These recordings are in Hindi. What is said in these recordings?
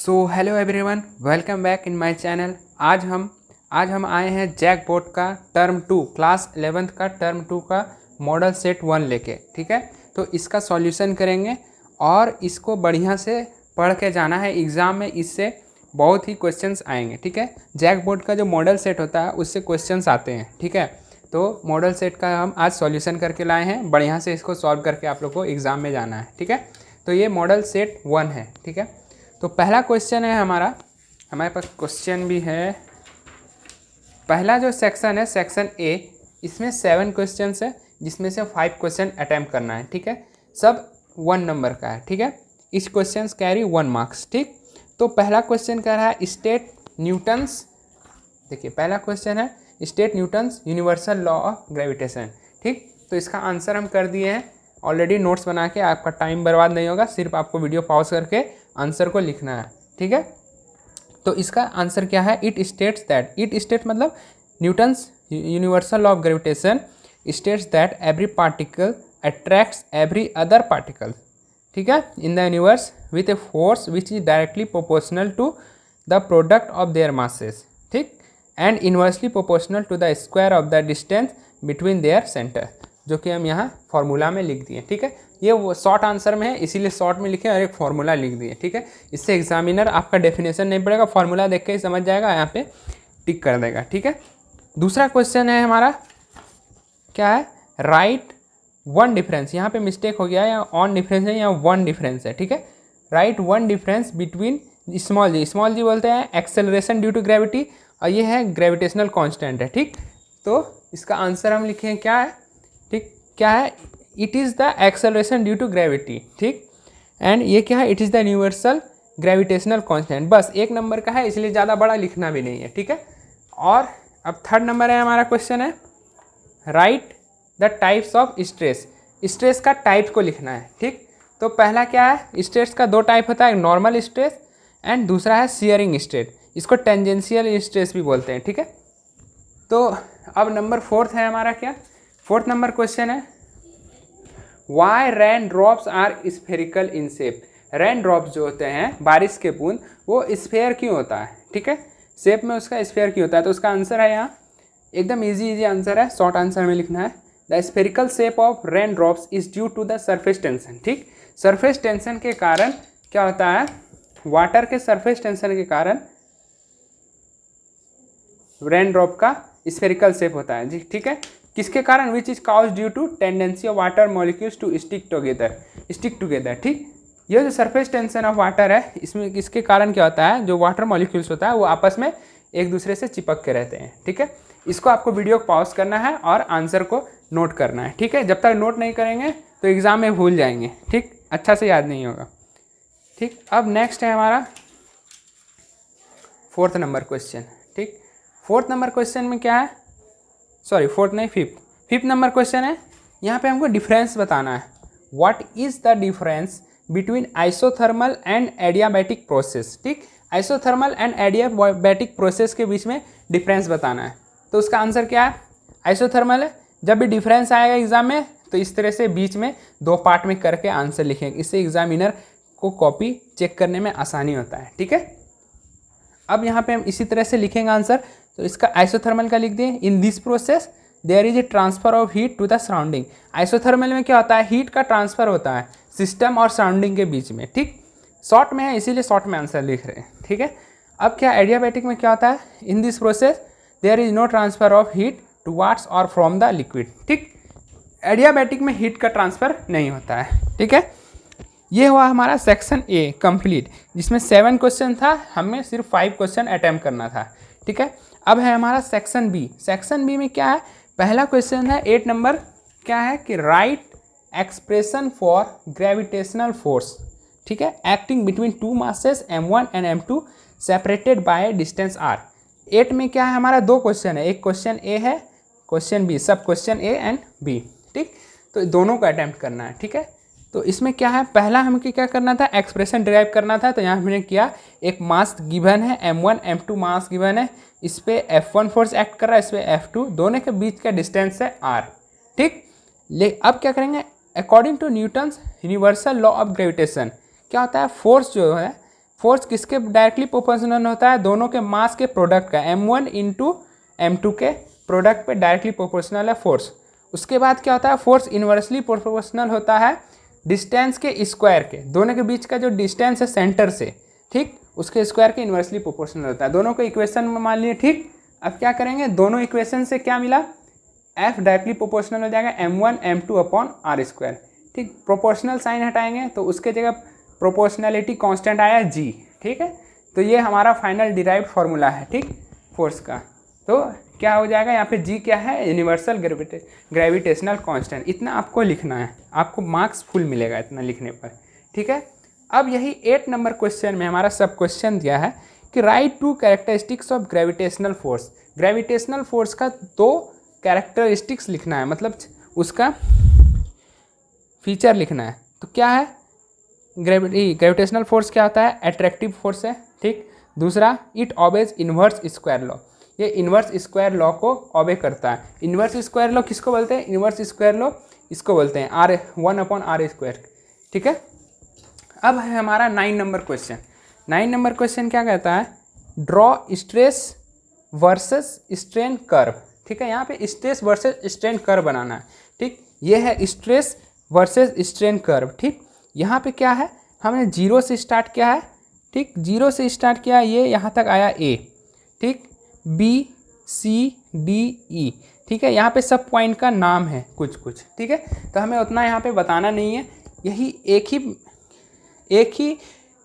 So hello everyone, welcome back in my channel. आज हम आए हैं जैक बोर्ड का टर्म 2 क्लास 11th का टर्म 2 का मॉडल सेट 1 लेके। ठीक है, तो इसका सॉल्यूशन करेंगे और इसको बढ़िया से पढ़ के जाना है एग्ज़ाम में। इससे बहुत ही क्वेश्चंस आएंगे। ठीक है, जैक बोर्ड का जो मॉडल सेट होता है उससे क्वेश्चंस आते हैं। ठीक है, तो मॉडल सेट का हम आज सॉल्यूशन करके लाए हैं। बढ़िया से इसको सॉल्व करके आप लोग को एग्ज़ाम में जाना है। ठीक है, तो ये मॉडल सेट 1 है। ठीक है, तो पहला क्वेश्चन है हमारे पास क्वेश्चन भी है। पहला जो सेक्शन है सेक्शन ए, इसमें 7 क्वेश्चन है जिसमें से 5 क्वेश्चन अटैम्प्ट करना है। ठीक है, सब 1 नंबर का है। ठीक है, इस क्वेश्चन कैरी 1 मार्क्स। ठीक, तो पहला क्वेश्चन कह रहा है स्टेट न्यूटन्स। देखिए पहला क्वेश्चन है state Newton's universal law of gravitation. ठीक, तो इसका आंसर हम कर दिए हैं ऑलरेडी नोट्स बना के। आपका टाइम बर्बाद नहीं होगा, सिर्फ आपको वीडियो पॉज करके आंसर को लिखना है। ठीक है, तो इसका आंसर क्या है? It states that, it state मतलब Newton's universal law of gravitation states that every particle attracts every other particle, ठीक है, in the universe with a force which is directly proportional to the product of their masses, ठीक, and inversely proportional to the square of the distance between their center, जो कि हम यहाँ फॉर्मूला में लिख दिए। ठीक है, ये वो शॉर्ट आंसर में है इसीलिए शॉर्ट में लिखे और एक फार्मूला लिख दिए। ठीक है, इससे एग्जामिनर आपका डेफिनेशन नहीं पड़ेगा, फार्मूला देख के ही समझ जाएगा, यहाँ पे टिक कर देगा। ठीक है, दूसरा क्वेश्चन है हमारा क्या है? Right one difference. यहाँ पे मिस्टेक हो गया है, यहाँ ऑन डिफरेंस है, यहाँ वन डिफरेंस है। ठीक है, right one difference between small g, small g बोलते हैं एक्सेलरेशन ड्यू टू ग्रेविटी, और ये है ग्रेविटेशनल कॉन्स्टेंट है। ठीक, तो इसका आंसर हम लिखे क्या है? ठीक, क्या है? It is the acceleration due to gravity. ठीक, एंड ये क्या है? It is the universal gravitational constant. बस एक नंबर का है इसलिए ज़्यादा बड़ा लिखना भी नहीं है। ठीक है, और अब थर्ड नंबर है हमारा क्वेश्चन है right the types of stress. Stress का टाइप को लिखना है। ठीक, तो पहला क्या है? स्ट्रेस का 2 टाइप होता है, नॉर्मल स्ट्रेस एंड दूसरा है शियरिंग स्ट्रेस। इसको टेंजेंशियल स्ट्रेस भी बोलते हैं। ठीक है, तो अब नंबर 4 है हमारा क्या? 4th नंबर क्वेश्चन है why rain drops are spherical in shape. Rain drops जो होते हैं, बारिश के बूंद, वो स्फेयर क्यों होता है? ठीक है, शेप में उसका स्फेयर क्यों होता है? तो उसका आंसर है यहाँ एकदम इजी आंसर है, शॉर्ट आंसर में लिखना है the spherical shape of rain drops is due to the surface tension. ठीक, सरफेस टेंशन के कारण क्या होता है? वाटर के सरफेस टेंशन के कारण रेन ड्रॉप का स्फेरिकल शेप होता है जी। ठीक है, किसके कारण? Which is cause due to tendency of water molecules to stick together. ठीक, ये जो सरफेस टेंशन ऑफ वाटर है, इसमें इसके कारण क्या होता है? जो वाटर मॉलिक्यूल्स होता है वो आपस में एक दूसरे से चिपक के रहते हैं। ठीक है, इसको आपको वीडियो को पॉज करना है और आंसर को नोट करना है। ठीक है, जब तक नोट नहीं करेंगे तो एग्जाम में भूल जाएंगे। ठीक, अच्छा से याद नहीं होगा। ठीक, अब नेक्स्ट है हमारा 4th नंबर क्वेश्चन। ठीक, 4th नंबर क्वेश्चन में क्या है? सॉरी 4th नहीं, 5th नंबर क्वेश्चन है। यहाँ पे हमको डिफरेंस बताना है। What is the difference between isothermal and adiabatic process. ठीक, आइसोथर्मल एंड एडियाबैटिक प्रोसेस के बीच में डिफरेंस बताना है। तो उसका आंसर क्या है? आइसोथर्मल है, जब भी डिफरेंस आएगा एग्जाम में तो इस तरह से बीच में 2 पार्ट में करके आंसर लिखेंगे, इससे एग्जामिनर को कॉपी चेक करने में आसानी होता है। ठीक है, अब यहाँ पे हम इसी तरह से लिखेंगे आंसर। तो इसका आइसोथर्मल का लिख दिए, in this process there is a transfer of heat to the surrounding. Isothermal में क्या होता है? हीट का ट्रांसफर होता है सिस्टम और सराउंडिंग के बीच में। ठीक, शॉर्ट में है इसीलिए शॉर्ट में आंसर लिख रहे हैं। ठीक है, अब क्या एडियाबैटिक में क्या होता है? In this process there is no transfer of heat towards और फ्रॉम द लिक्विड। ठीक, एडियाबैटिक में हीट का ट्रांसफर नहीं होता है। ठीक है, ये हुआ हमारा सेक्शन ए कंप्लीट, जिसमें 7 क्वेश्चन था, हमें सिर्फ 5 क्वेश्चन अटैम्प्ट करना था। ठीक है, अब है हमारा सेक्शन बी। सेक्शन बी में क्या है? पहला क्वेश्चन है 8 नंबर, क्या है कि right expression for gravitational force. ठीक है, acting between 2 masses m1 and m2 separated by distance r। 8 में क्या है हमारा? 2 क्वेश्चन है, एक क्वेश्चन ए है, क्वेश्चन बी, सब क्वेश्चन ए एंड बी। ठीक, तो दोनों को अटैम्प्ट करना है। ठीक है, तो इसमें क्या है? पहला हमको क्या करना था? एक्सप्रेशन डिराइव करना था। तो यहाँ हमने किया, एक मास गिवन है m1 m2 मास गिवन है, इस पे F1 फोर्स एक्ट कर रहा है, इस पे F2, दोनों के बीच का डिस्टेंस है r। ठीक, अब क्या करेंगे? According to Newton's universal law of gravitation क्या होता है? फोर्स जो है, फोर्स किसके डायरेक्टली प्रोपोर्शनल होता है, दोनों के मास के प्रोडक्ट का, m1 इंटू m2 के प्रोडक्ट पे डायरेक्टली प्रोपोर्शनल है फोर्स। उसके बाद क्या होता है, फोर्स इन्वर्सली प्रोपोर्शनल होता है डिस्टेंस के स्क्वायर के, दोनों के बीच का जो डिस्टेंस है सेंटर से, ठीक, उसके स्क्वायर के इन्वर्सली प्रोपोर्शनल होता है। दोनों को इक्वेशन में मान लिए, ठीक। अब क्या करेंगे, दोनों इक्वेशन से क्या मिला, F डायरेक्टली प्रोपोर्शनल हो जाएगा m1 m2 upon r square, ठीक। प्रोपोर्शनल साइन हटाएंगे तो उसके जगह प्रोपोर्शनैलिटी कांस्टेंट आया g, ठीक है। तो ये हमारा फाइनल डिराइव्ड फार्मूला है, ठीक, फोर्स का। तो क्या हो जाएगा यहाँ पे, g क्या है, यूनिवर्सल ग्रेविटेशनल कांस्टेंट। इतना आपको लिखना है, आपको मार्क्स फुल मिलेगा इतना लिखने पर, ठीक है। अब यही 8 नंबर क्वेश्चन में हमारा सब क्वेश्चन दिया है कि right to characteristics of gravitational force. Gravitational force का 2 कैरेक्टरिस्टिक्स लिखना है, मतलब उसका फीचर लिखना है। तो क्या है, ग्रेविटेशनल फोर्स क्या होता है, अट्रैक्टिव फोर्स है, ठीक। दूसरा, इट ऑबेज इन्वर्स स्क्वायर लॉ, ये इन्वर्स स्क्वायर लॉ को ऑबे करता है। इन्वर्स स्क्वायर लॉ किसको बोलते हैं, इन्वर्स स्क्वायर लॉ इसको बोलते हैं R1/r², ठीक है। अब है हमारा 9 नंबर क्वेश्चन। 9 नंबर क्वेश्चन क्या कहता है, draw stress versus strain curve, ठीक है। यहाँ पे स्ट्रेस वर्सेस स्ट्रेन कर्व बनाना है, ठीक। ये है स्ट्रेस वर्सेस स्ट्रेन कर्व, ठीक। यहाँ पे क्या है, हमने 0 से स्टार्ट किया है, ठीक, 0 से स्टार्ट किया, ये यहाँ तक आया A, ठीक, B C D E, ठीक है। यहाँ पे सब पॉइंट का नाम है कुछ कुछ, ठीक है। तो हमें उतना यहाँ पे बताना नहीं है, यही एक ही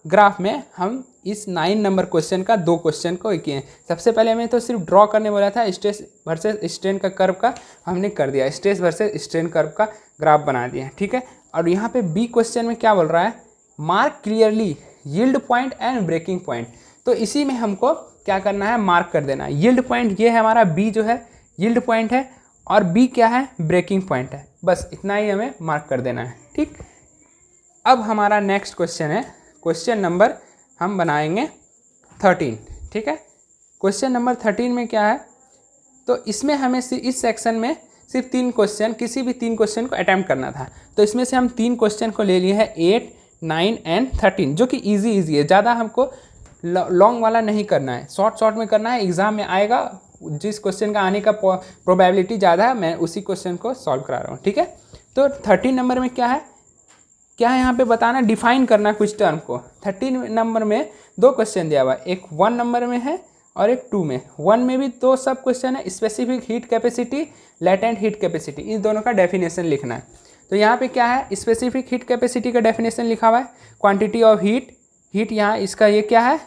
ग्राफ में हम इस 9 नंबर क्वेश्चन का 2 क्वेश्चन को किए हैं। सबसे पहले हमें तो सिर्फ ड्रॉ करने बोला था, स्ट्रेस वर्सेस स्ट्रेन का कर्व का हमने कर दिया, स्ट्रेस वर्सेस स्ट्रेन कर्व का ग्राफ बना दिया, ठीक है। और यहाँ पे बी क्वेश्चन में क्या बोल रहा है, mark clearly yield point and breaking point. तो इसी में हमको क्या करना है, मार्क कर देना है। यील्ड पॉइंट ये है हमारा, बी जो है यील्ड पॉइंट है, और बी क्या है, ब्रेकिंग पॉइंट है। बस इतना ही हमें मार्क कर देना है, ठीक। अब हमारा नेक्स्ट क्वेश्चन है, क्वेश्चन नंबर हम बनाएंगे 13, ठीक है। क्वेश्चन नंबर 13 में क्या है, तो इसमें हमें इस सेक्शन में सिर्फ 3 क्वेश्चन, किसी भी 3 क्वेश्चन को अटैम्प्ट करना था। तो इसमें से हम 3 क्वेश्चन को ले लिए हैं 8, 9 एंड 13, जो कि इजी है, ज़्यादा हमको लॉन्ग वाला नहीं करना है, शॉर्ट में करना है। एग्जाम में आएगा, जिस क्वेश्चन का आने का प्रोबेबिलिटी ज़्यादा है, मैं उसी क्वेश्चन को सॉल्व करा रहा हूँ, ठीक है। तो 13 नंबर में क्या है यहाँ पे बताना, डिफाइन करना कुछ टर्म को। 13 नंबर में 2 क्वेश्चन दिया हुआ है, एक 1 नंबर में है और एक 2 में। 1 में भी 2 सब क्वेश्चन है, specific heat capacity, latent heat capacity, इन दोनों का डेफिनेशन लिखना है। तो यहाँ पे क्या है, स्पेसिफिक हीट कैपेसिटी का डेफिनेशन लिखा हुआ है, क्वांटिटी ऑफ हीट यहाँ इसका ये क्या है,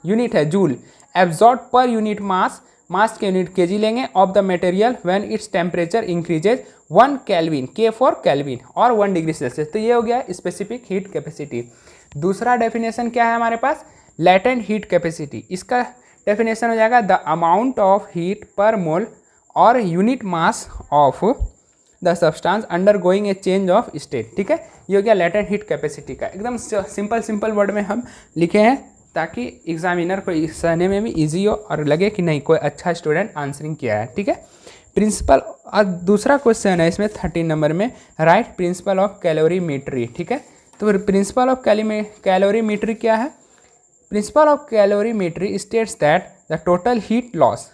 यूनिट है joule, absorb per unit mass के यूनिट केजी लेंगे, of the material when its temperature increases 1 kelvin, के फॉर केल्विन, और 1 डिग्री सेल्सियस। तो ये हो गया स्पेसिफिक हीट कैपेसिटी। दूसरा डेफिनेशन क्या है हमारे पास, लेटेंट हीट कैपेसिटी। इसका डेफिनेशन हो जाएगा द अमाउंट ऑफ हीट पर मोल और unit mass of the substance under going A change of state, ठीक है। ये हो गया लेटेंट हीट कैपेसिटी का, एकदम सिंपल वर्ड में हम लिखे हैं, ताकि एग्जामिनर को सहने में भी इजी हो और लगे कि नहीं कोई अच्छा स्टूडेंट आंसरिंग किया है, ठीक है। प्रिंसिपल, और दूसरा क्वेश्चन है इसमें 13 नंबर में, राइट प्रिंसिपल ऑफ कैलोरीमेट्री, ठीक है। तो प्रिंसिपल ऑफ कैलोरीमेट्री क्या है, principle of calorimetry states that the total heat loss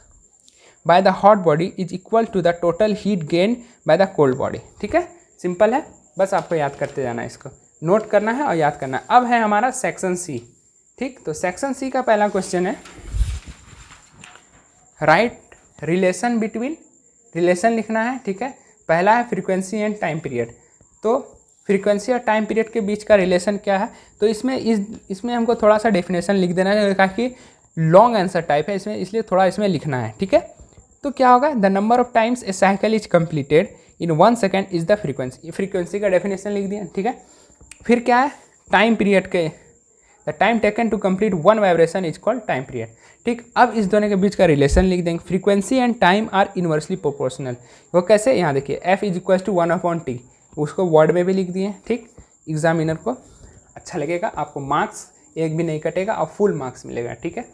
by the hot body is equal to the total heat gain by the cold body, ठीक है। सिंपल है, बस आपको याद करते जाना है, इसको नोट करना है और याद करना है। अब है हमारा सेक्शन सी, ठीक। तो सेक्शन सी का पहला क्वेश्चन है, राइट रिलेशन बिटवीन, रिलेशन लिखना है, ठीक है। पहला है फ्रीक्वेंसी एंड टाइम पीरियड। तो फ्रीक्वेंसी और टाइम पीरियड के बीच का रिलेशन क्या है, तो इसमें हमको थोड़ा सा डेफिनेशन लिख देना है, काफ़ी लॉन्ग आंसर टाइप है इसमें, इसलिए थोड़ा इसमें लिखना है, ठीक है। तो क्या होगा, the number of times a cycle is completed in 1 second is the frequency. Frequency का डेफिनेशन लिख दिया, ठीक है। फिर क्या है, टाइम पीरियड के, the time taken to complete 1 vibration is called time period, ठीक। अब इस दोनों के बीच का रिलेशन लिख देंगे, frequency and time are inversely proportional. वो कैसे, यहाँ देखिए, F is equal to 1/T, उसको वर्ड में भी लिख दिए, ठीक। एग्जामिनर को अच्छा लगेगा, आपको मार्क्स एक भी नहीं कटेगा और फुल मार्क्स मिलेगा, ठीक है।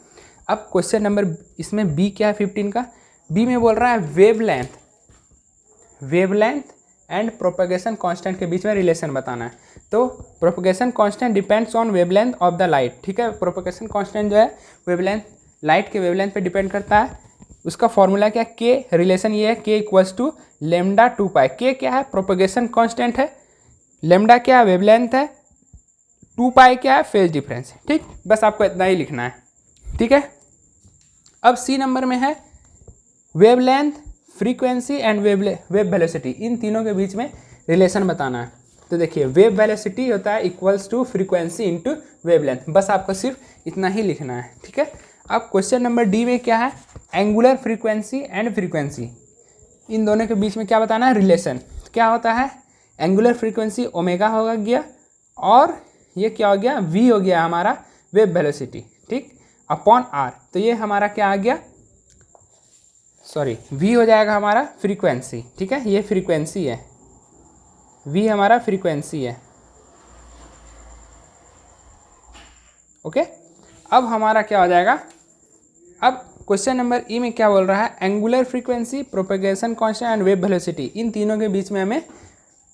अब क्वेश्चन नंबर, इसमें बी क्या है 15 का, बी में बोल रहा है वेवलेंथ एंड प्रोपेगेशन कांस्टेंट के बीच में रिलेशन बताना है। तो propagation constant depends on wavelength of the light, ठीक है। प्रोपगेशन कांस्टेंट जो है वेवलेंथ, लाइट के वेवलेंथ पे डिपेंड करता है। उसका फॉर्मूला क्या है, के रिलेशन ये है, के इक्वल्स टू लेमडा 2 पाई। के क्या है, प्रोपगेशन कांस्टेंट है, लेमडा क्या है, वेवलेंथ है, 2 पाई क्या है, फेज डिफरेंस है, ठीक। बस आपको इतना ही लिखना है, ठीक है। अब सी नंबर में है wavelength, frequency and wave velocity, इन तीनों के बीच में रिलेशन बताना है। तो देखिए वेव वेलोसिटी होता है equals to frequency into wavelength, बस आपको सिर्फ इतना ही लिखना है, ठीक है। अब क्वेश्चन नंबर डी में क्या है, एंगुलर फ्रीक्वेंसी एंड फ्रीक्वेंसी, इन दोनों के बीच में क्या बताना है, रिलेशन। क्या होता है, एंगुलर फ्रीक्वेंसी ओमेगा होगा गया, और ये क्या हो गया, वी हो गया हमारा वेव वेलोसिटी, ठीक, अपॉन आर। तो ये हमारा क्या आ गया, सॉरी वी हो जाएगा हमारा फ्रीक्वेंसी, ठीक है, ये फ्रीक्वेंसी है, वी हमारा फ्रीक्वेंसी है, ओके। अब हमारा क्या हो जाएगा, अब क्वेश्चन नंबर ई में क्या बोल रहा है, angular frequency, propagation constant and wave velocity, इन तीनों के बीच में हमें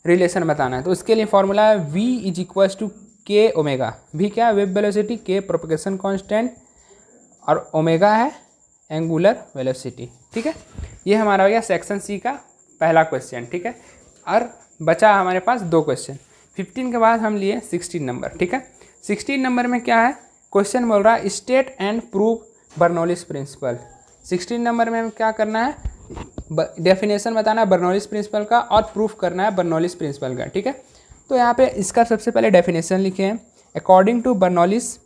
रिलेशन बताना है। तो उसके लिए फॉर्मूला है v इज इक्वल्स टू के ओमेगा। वी क्या है, वेव वेलोसिटी, के प्रोपगेशन कांस्टेंट, और ओमेगा है एंगुलर वेलोसिटी, ठीक है। ये हमारा हो गया सेक्शन सी का पहला क्वेश्चन, ठीक है। और बचा हमारे पास 2 क्वेश्चन। 15 के बाद हम लिए 16 नंबर, ठीक है। 16 नंबर में क्या है, क्वेश्चन बोल रहा है state and prove Bernoulli's principle. 16 number में हमें क्या करना है, डेफिनेशन बताना है बर्नौलिस प्रिंसिपल का, और प्रूफ करना है बर्नौलिस प्रिंसिपल का, ठीक है। तो यहाँ पे इसका सबसे पहले डेफिनेशन लिखे हैं, अकॉर्डिंग टू बर्नौलिस,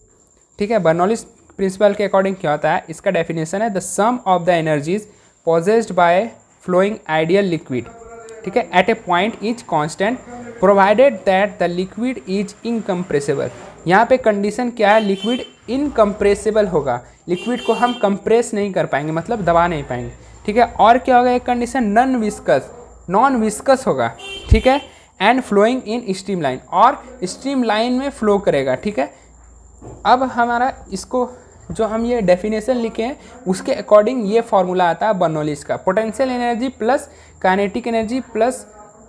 ठीक है। बर्नौलिस प्रिंसिपल के अकॉर्डिंग क्या होता है, इसका डेफिनेशन है the sum of the energies possessed by flowing ideal liquid, ठीक है, at a point is constant provided that the liquid is incompressible. यहाँ पे कंडीशन क्या है, लिक्विड इनकम्प्रेसिबल होगा, लिक्विड को हम कंप्रेस नहीं कर पाएंगे, मतलब दबा नहीं पाएंगे, ठीक है। और क्या होगा, एक कंडीशन नॉन विस्कस होगा, ठीक है, and flowing in stream line, और स्ट्रीम लाइन में फ्लो करेगा, ठीक है। अब हमारा इसको जो हम ये डेफिनेशन लिखे हैं उसके अकॉर्डिंग ये फॉर्मूला आता है बर्नौलिस का, potential energy plus kinetic energy plus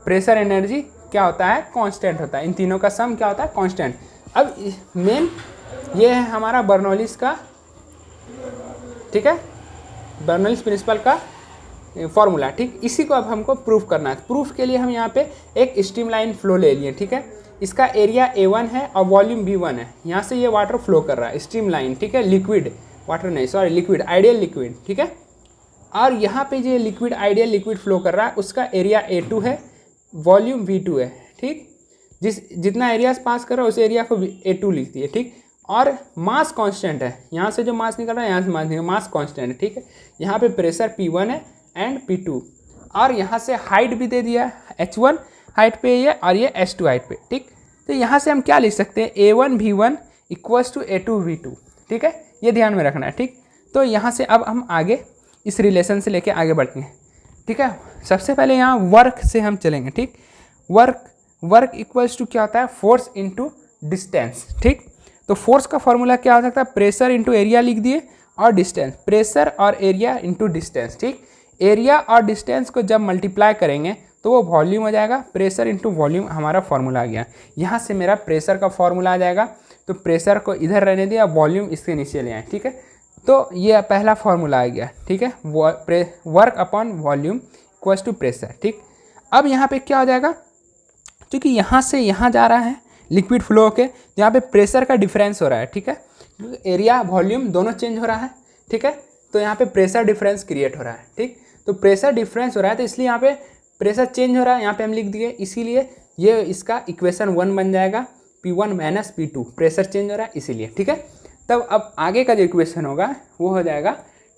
pressure energy क्या होता है, कांस्टेंट होता है, इन तीनों का सम क्या होता है, कांस्टेंट। अब मेन ये है हमारा बर्नौलिस का, ठीक है, बर्नौलिस प्रिंसिपल का फॉर्मूला, ठीक। इसी को अब हमको प्रूफ करना है। प्रूफ के लिए हम यहाँ पे एक स्ट्रीमलाइन फ्लो ले लिए, ठीक है। इसका एरिया A1 है और वॉल्यूम B1 है, यहाँ से ये वाटर फ्लो कर रहा है, स्ट्रीमलाइन, ठीक है, लिक्विड वाटर नहीं, सॉरी लिक्विड, आइडियल लिक्विड, ठीक है। और यहाँ पे जो लिक्विड आइडियल लिक्विड फ्लो कर रहा है उसका एरिया A2 है, वॉल्यूम V2 है, ठीक। जितना एरिया पास कर रहा है उस एरिया को A2 लिखती है, ठीक। और मास कांस्टेंट है, यहाँ से जो मास निकल रहा है यहाँ से मास निकल, मास कांस्टेंट है, ठीक है। यहाँ पे प्रेशर P1 है एंड P2, और यहाँ से हाइट भी दे दिया है, H1 हाइट पे ये, और ये H2 हाइट पे, ठीक। तो यहाँ से हम क्या लिख सकते हैं, A1 V1 equals to A2 V2, ठीक है, ये ध्यान में रखना है, ठीक। तो यहाँ से अब हम आगे इस रिलेशन से लेके आगे बढ़ेंगे, ठीक है। सबसे पहले यहाँ वर्क से हम चलेंगे, ठीक। वर्क इक्वल्स टू क्या होता है, फोर्स इंटू डिस्टेंस, ठीक। तो फोर्स का फॉर्मूला क्या हो सकता है, प्रेशर इंटू एरिया लिख दिए, और डिस्टेंस, प्रेशर और एरिया इंटू डिस्टेंस, ठीक। एरिया और डिस्टेंस को जब मल्टीप्लाई करेंगे तो वो वॉल्यूम हो जाएगा, प्रेशर इंटू वॉल्यूम हमारा फॉर्मूला आ गया। यहाँ से मेरा प्रेशर का फॉर्मूला आ जाएगा, तो प्रेशर को इधर रहने दिया, वॉल्यूम इसके नीचे ले आए, ठीक है। तो ये पहला फॉर्मूला आ गया, ठीक है, work upon volume equals to pressure, ठीक। अब यहाँ पे क्या हो जाएगा, क्योंकि यहाँ से यहाँ जा रहा है लिक्विड फ्लो के, यहाँ पे प्रेशर का डिफरेंस हो रहा है, ठीक है, एरिया वॉल्यूम दोनों चेंज हो रहा है, ठीक है। तो यहाँ पे प्रेशर डिफरेंस क्रिएट हो रहा है, ठीक। तो प्रेशर डिफरेंस हो रहा है, तो इसलिए यहाँ पे प्रेशर चेंज हो रहा है, यहाँ पे हम लिख दिए, इसीलिए ये इसका इक्वेशन 1 बन जाएगा, P1 minus P2, pressure change हो रहा है इसीलिए, ठीक है। तब अब आगे का जो इक्वेशन होगा वो हो जाएगा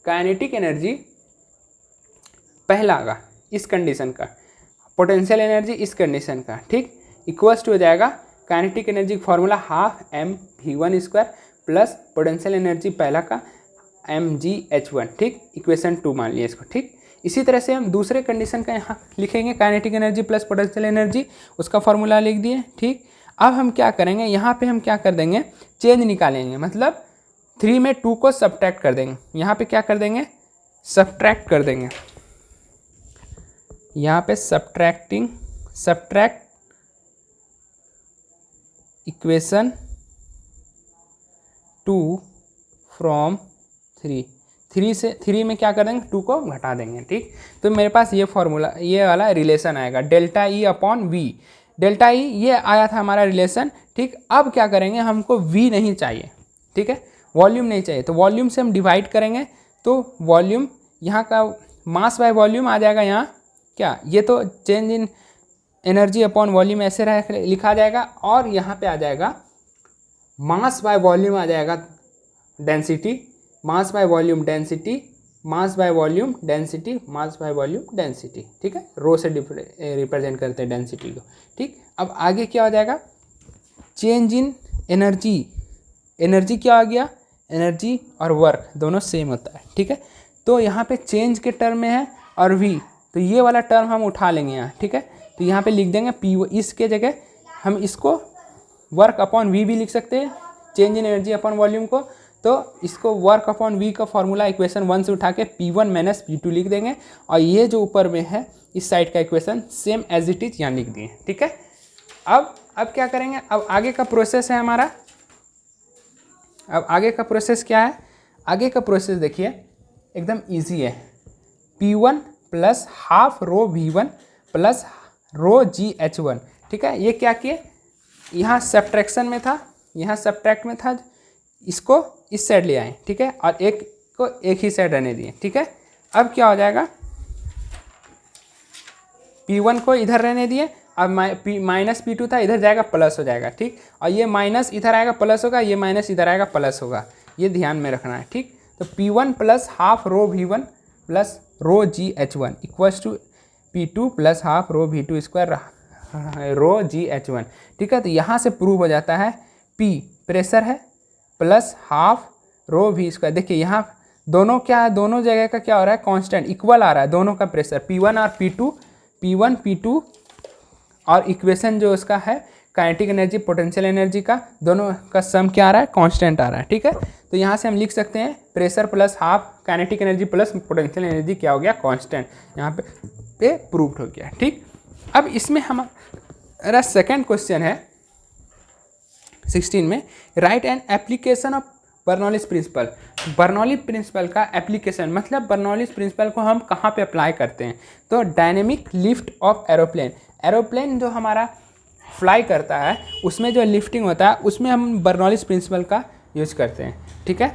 काइनेटिक एनर्जी पहला का इस कंडीशन का, पोटेंशियल एनर्जी इस कंडीशन का, ठीक, इक्वल्स टू हो जाएगा kinetic energy formula half mv1² plus potential energy पहला का mgh1, ठीक, इक्वेशन 2 मान लिया इसको, ठीक। इसी तरह से हम दूसरे कंडीशन का यहाँ लिखेंगे, kinetic energy plus potential energy, उसका फॉर्मूला लिख दिए, ठीक। अब हम क्या करेंगे, यहाँ पे हम क्या कर देंगे, चेंज निकालेंगे, मतलब 3 में 2 को सब्ट्रैक्ट कर देंगे, यहाँ पे क्या कर देंगे, सब्ट्रैक्ट कर देंगे, यहाँ पे सब्ट्रैक्ट इक्वेशन 2 फ्रॉम 3 में क्या कर देंगे, 2 को घटा देंगे। ठीक, तो मेरे पास ये फॉर्मूला, ये वाला रिलेशन आएगा, delta E upon V. Delta E ये आया था हमारा रिलेशन। ठीक, अब क्या करेंगे, हमको वी नहीं चाहिए, ठीक है, वॉल्यूम नहीं चाहिए, तो वॉल्यूम से हम डिवाइड करेंगे, तो वॉल्यूम यहाँ का मास बाय वॉल्यूम आ जाएगा यहाँ क्या, ये तो change in energy upon volume ऐसे लिखा जाएगा, और यहाँ पे आ जाएगा मास बाय वॉल्यूम आ जाएगा density, mass by volume density, mass by volume density, mass by volume density. ठीक है, रो से रिप्रेजेंट करते हैं डेंसिटी को। ठीक, अब आगे क्या हो जाएगा, चेंज इन एनर्जी। एनर्जी क्या आ गया, एनर्जी और वर्क दोनों सेम होता है। ठीक है, तो यहाँ पे चेंज के टर्म में है और वी, तो ये वाला टर्म हम उठा लेंगे यहाँ। ठीक है, तो यहाँ पे लिख देंगे पी, इसके जगह हम इसको वर्क अपॉन वी भी लिख सकते हैं, change in energy upon volume को, तो इसको वर्क अपॉन वी का फॉर्मूला इक्वेशन 1 से उठा के P1 माइनस P2 लिख देंगे, और ये जो ऊपर में है इस साइड का equation same as it is यहाँ लिख दिए। ठीक है, अब क्या करेंगे, अब आगे का प्रोसेस है हमारा। अब आगे का प्रोसेस क्या है, आगे का प्रोसेस देखिए एकदम ईजी है, P1 plus half rho V1 plus rho GH1। ठीक है, ये क्या किए, यहाँ सब्ट्रैक्शन में था, यहाँ सब्ट्रैक्ट में था, इसको इस साइड ले आए। ठीक है, और एक को एक ही साइड रहने दिए। ठीक है, अब क्या हो जाएगा, P1 को इधर रहने दिए, अब माइनस P2 था, इधर जाएगा प्लस हो जाएगा। ठीक, और ये माइनस इधर आएगा प्लस होगा, ये माइनस इधर आएगा प्लस होगा, ये ध्यान में रखना है। ठीक, तो P1 plus half rho V1 plus rho GH1 equals to P2 plus half rho V2 square rho GH1। ठीक है, तो यहाँ से प्रूव हो जाता है P प्रेशर है प्लस हाफ रो V स्क्वायर। देखिए यहाँ दोनों क्या है, दोनों जगह का क्या हो रहा है, कांस्टेंट इक्वल आ रहा है, दोनों का प्रेशर P1 और P1 P2, और इक्वेशन जो उसका है काइनेटिक एनर्जी पोटेंशियल एनर्जी का, दोनों का सम क्या आ रहा है, कांस्टेंट आ रहा है। ठीक है, तो यहाँ से हम लिख सकते हैं pressure plus half kinetic energy plus potential energy क्या हो गया, कांस्टेंट, यहाँ पे प्रूव्ड हो गया। ठीक, अब इसमें हमारा सेकंड क्वेश्चन है 16 में, write an application of Bernoulli's principle. Bernoulli principle का एप्लीकेशन, मतलब बर्नौलीज प्रिंसिपल को हम कहाँ पे अप्लाई करते हैं, तो dynamic lift of aeroplane. Aeroplane जो हमारा फ्लाई करता है उसमें जो लिफ्टिंग होता है उसमें हम बर्नौलीज प्रिंसिपल का यूज करते हैं। ठीक है,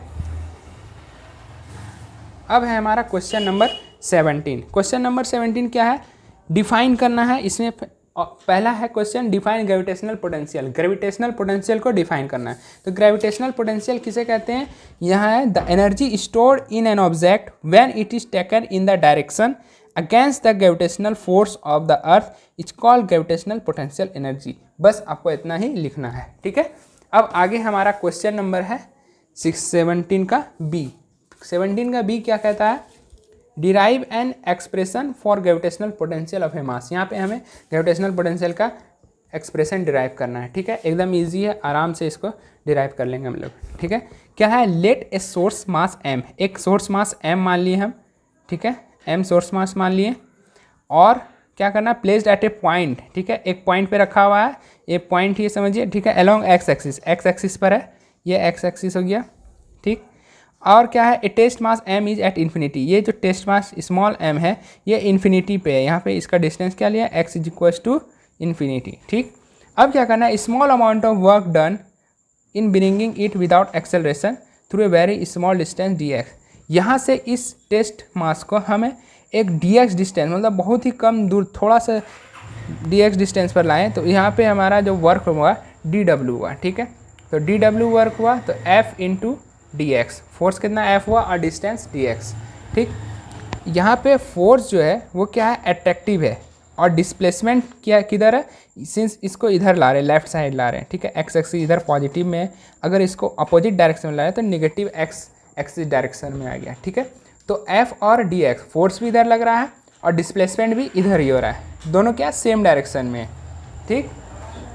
अब है हमारा क्वेश्चन नंबर 17। क्वेश्चन नंबर 17 क्या है, डिफाइन करना है। इसमें पहला है question, define gravitational potential. Gravitational potential को डिफाइन करना है, तो ग्रेविटेशनल पोटेंशियल किसे कहते हैं, यहाँ है the energy stored in an object when it is taken in the direction against the gravitational force of the earth is called gravitational potential energy. बस आपको इतना ही लिखना है। ठीक है, अब आगे हमारा क्वेश्चन नंबर है 17 का बी। 17 का बी क्या कहता है, derive an expression for gravitational potential of a mass. यहाँ पे हमें ग्रेविटेशनल पोटेंशियल का एक्सप्रेशन डिराइव करना है। ठीक है, एकदम इजी है, आराम से इसको डिराइव कर लेंगे हम लोग। ठीक है, क्या है, let a source mass m, एक सोर्स मास m मान लिए हम। ठीक है, m सोर्स मास मान लिए, और क्या करना है, प्लेस्ड एट ए पॉइंट। ठीक है, एक पॉइंट पे रखा हुआ है, ये पॉइंट ये समझिए। ठीक है, along x axis, x axis पर है, ये एक्स एक्सिस हो गया। ठीक, और क्या है, a test mass m is at infinity. ये जो टेस्ट मास स्मॉल m है ये इन्फिनिटी पे है, यहाँ पे इसका डिस्टेंस क्या लिया, x is equals to infinity. ठीक, अब क्या करना है, small amount of work done in bringing it without acceleration through a very small distance dx। यहाँ से इस टेस्ट मास को हमें एक dx डिस्टेंस, मतलब बहुत ही कम दूर, थोड़ा सा dx डिस्टेंस पर लाएं, तो यहाँ पे हमारा जो वर्क हुआ dw हुआ। ठीक है, तो dw वर्क हुआ तो f इंटू dx, फोर्स कितना f हुआ और डिस्टेंस dx। ठीक, यहाँ पे फोर्स जो है वो क्या है, अट्रैक्टिव है, और डिस्प्लेसमेंट क्या किधर है, सिंस इसको इधर ला रहे हैं, लेफ्ट साइड ला रहे हैं। ठीक है, एक्स एक्सिस इधर पॉजिटिव में है, अगर इसको अपोजिट डायरेक्शन में लाए तो नेगेटिव एक्स एक्सिस डायरेक्शन में आ गया। ठीक है, तो f और dx, फोर्स भी इधर लग रहा है और डिस्प्लेसमेंट भी इधर ही हो रहा है, दोनों क्या सेम डायरेक्शन में है। ठीक,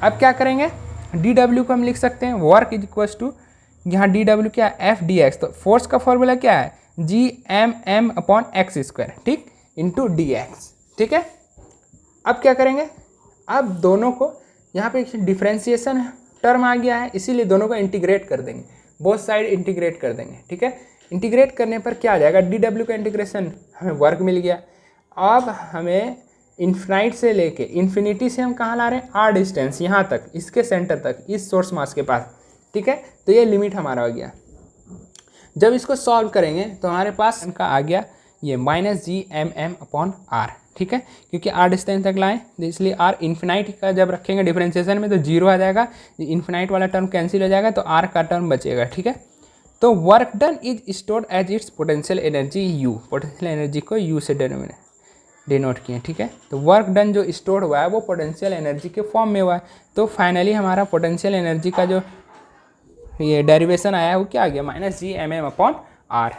अब क्या करेंगे, dw को हम लिख सकते हैं वर्क इज इक्वल्स टू, यहाँ dw क्या है, f dx, तो फोर्स का फॉर्मूला क्या है, Gm अपॉन एक्स स्क्वायर। ठीक, इंटू dx। ठीक है, अब क्या करेंगे, अब दोनों को यहाँ पे डिफ्रेंसिएशन टर्म आ गया है, इसीलिए दोनों को इंटीग्रेट कर देंगे, बोथ साइड इंटीग्रेट कर देंगे। ठीक है, इंटीग्रेट करने पर क्या आ जाएगा, डी डब्ल्यू का इंटीग्रेशन, हमें वर्क मिल गया। अब हमें इन्फिनाइट से लेके इन्फिनिटी से हम कहाँ ला रहे हैं, आर डिस्टेंस यहाँ तक, इसके सेंटर तक, इस सोर्स मास के पास। ठीक है, तो ये लिमिट हमारा हो गया। जब इसको सॉल्व करेंगे तो हमारे पास इनका आ गया ये -Gmm/r। ठीक है, क्योंकि आर डिस्टेंस तक लाएं तो इसलिए आर इन्फिनाइट का जब रखेंगे डिफरेंशिएशन में तो 0 आ जाएगा, इन्फिनाइट वाला टर्म कैंसिल हो जाएगा तो आर का टर्म बचेगा। ठीक है, तो work done is stored as its potential energy u, potential energy को u से डिनोट किए। ठीक है, तो वर्क डन जो स्टोर हुआ है वो पोटेंशियल एनर्जी के फॉर्म में हुआ है। तो फाइनली हमारा पोटेंशियल एनर्जी का जो ये डेरिवेशन आया है वो क्या आ गया, -Gmm/r।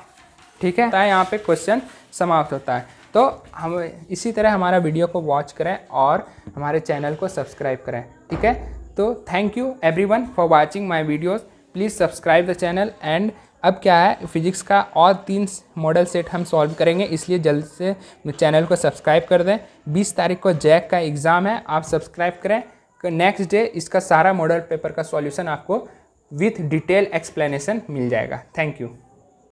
ठीक है, यहाँ पे क्वेश्चन समाप्त होता है। तो हम इसी तरह हमारा वीडियो को वॉच करें और हमारे चैनल को सब्सक्राइब करें। ठीक है, तो thank you everyone for watching my videos, please subscribe the channel. And अब क्या है, फिजिक्स का और 3 मॉडल सेट हम सॉल्व करेंगे, इसलिए जल्द से चैनल को सब्सक्राइब कर दें। 20 तारीख को जैक का एग्ज़ाम है, आप सब्सक्राइब करें। नेक्स्ट डे इसका सारा मॉडल पेपर का सॉल्यूशन आपको विथ डिटेल एक्सप्लेनेशन मिल जाएगा। Thank you.